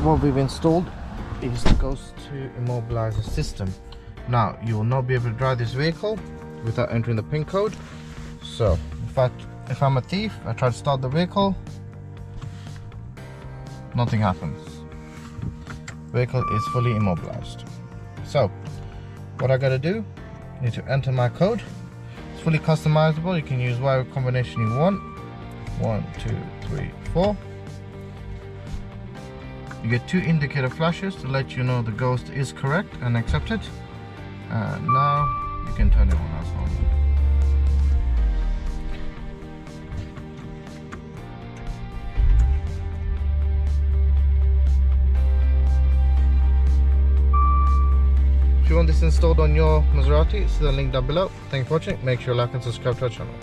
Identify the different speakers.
Speaker 1: what we've installed is the ghost to immobilizer system. Now you will not be able to drive this vehicle without entering the PIN code. So if I'm a thief, I try to start the vehicle, nothing happens. Vehicle is fully immobilized. So what I gotta do, I need to enter my code. It's fully customizable. You can use whatever combination you want. 1, 2, 3, 4. You get 2 indicator flashes to let you know the ghost is correct and accepted. And now you can turn it on as normal. If you want this installed on your Maserati, see the link down below. Thank you for watching. Make sure you like and subscribe to our channel.